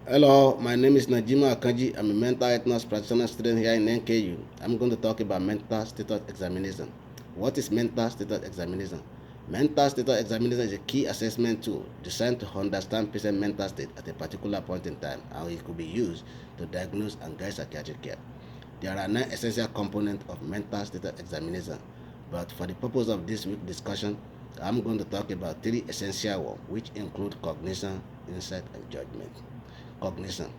Hello, my name is Najima Akanji. I'm a mental health nurse practitioner student here in NKU. I'm going to talk about mental status examination. What is mental status examination? Mental status examination is a key assessment tool designed to understand patient mental state at a particular point in time, and it could be used to diagnose and guide psychiatric care. There are 9 essential components of mental status examination, but for the purpose of this week's discussion, I'm going to talk about 3 essential ones, which include cognition, insight, and judgment. Cognition.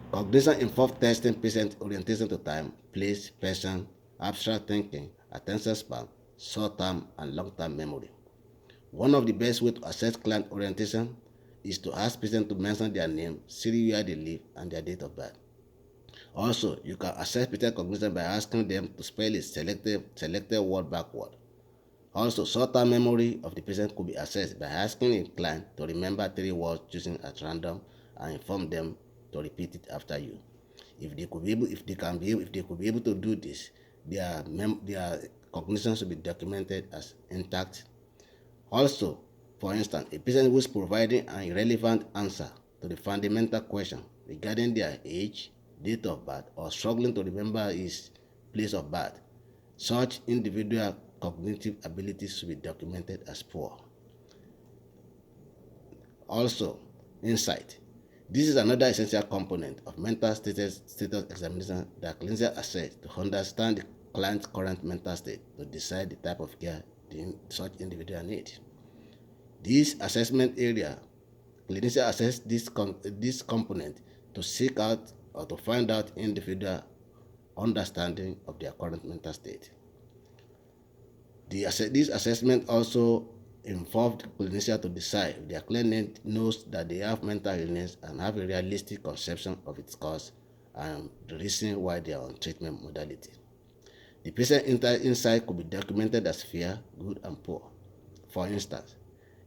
Cognition involves testing patient orientation to time, place, person, abstract thinking, attention span, short-term and long-term memory. One of the best ways to assess client orientation is to ask patients to mention their name, city where they live, and their date of birth. Also, you can assess patient cognition by asking them to spell a selected word backward. Also, short-term memory of the patient could be assessed by asking a client to remember 3 words chosen at random and inform them to repeat it after you. If they could be able to do this, their cognition should be documented as intact. Also, for instance, a patient who is providing an irrelevant answer to the fundamental question regarding their age, date of birth, or struggling to remember his place of birth, such individual cognitive abilities should be documented as poor. Also, insight. This is another essential component of mental status examination that clinicians assess to understand the client's current mental state to decide the type of care such individual needs. This assessment area, clinicians assess this component to seek out or to find out individual understanding of their current mental state. This assessment also involved clinicians to decide if their client knows that they have mental illness and have a realistic conception of its cause and the reason why they are on treatment modality. The patient insight could be documented as fear, good, and poor. For instance,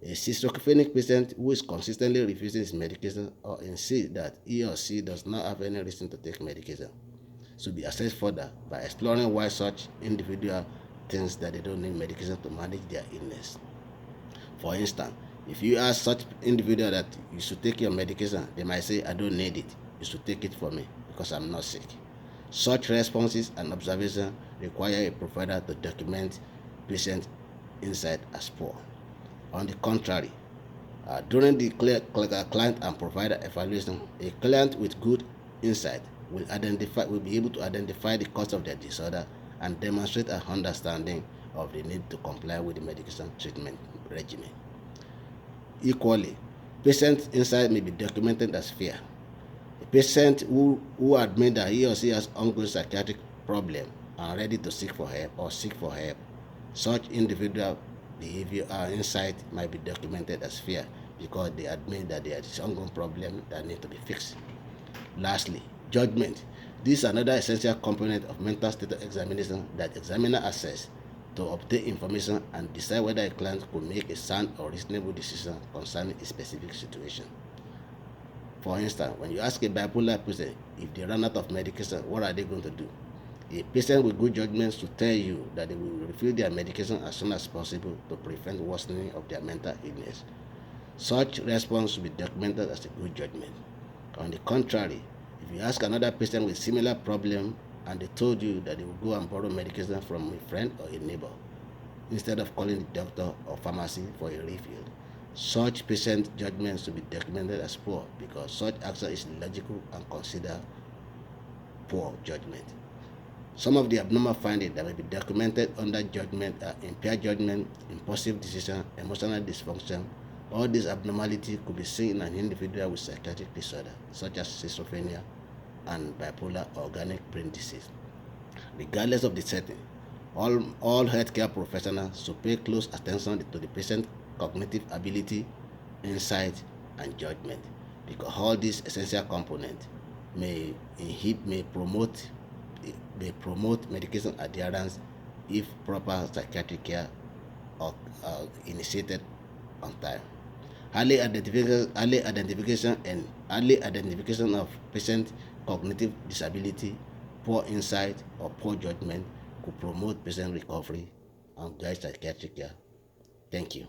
a schizophrenic patient who is consistently refusing his medication or insists that he or she does not have any reason to take medication should be assessed further by exploring why such individual thinks that they don't need medication to manage their illness. For instance, if you ask such individual that you should take your medication, they might say, I don't need it. You should take it for me because I'm not sick. Such responses and observations require a provider to document patient insight as poor. On the contrary, during the client and provider evaluation, a client with good insight will be able to identify the cause of their disorder and demonstrate an understanding of the need to comply with the medication treatment regimen. Equally, patient insight may be documented as fear. A patient who admits that he or she has ongoing psychiatric problem and ready to seek for help, such individual behavior insight might be documented as fear because they admit that there is ongoing problem that need to be fixed. Lastly, judgment. This is another essential component of mental status examination that examiner assess to obtain information and decide whether a client could make a sound or reasonable decision concerning a specific situation. For instance, when you ask a bipolar patient if they run out of medication, what are they going to do? A patient with good judgment should tell you that they will refill their medication as soon as possible to prevent worsening of their mental illness. Such response should be documented as a good judgment. On the contrary, if you ask another patient with similar problem and they told you that they will go and borrow medication from a friend or a neighbor instead of calling the doctor or pharmacy for a refill, such patient judgment should be documented as poor because such action is illogical and considered poor judgment. Some of the abnormal findings that may be documented under judgment are impaired judgment, impulsive decision, emotional dysfunction. All these abnormalities could be seen in an individual with psychiatric disorder, such as schizophrenia and bipolar or organic brain disease. Regardless of the setting, all healthcare professionals should pay close attention to the patient's cognitive ability, insight, and judgment because all these essential components may promote medication adherence if proper psychiatric care or initiated on time. Early identification of patient cognitive disability, poor insight, or poor judgment could promote patient recovery and guide psychiatric care. Thank you.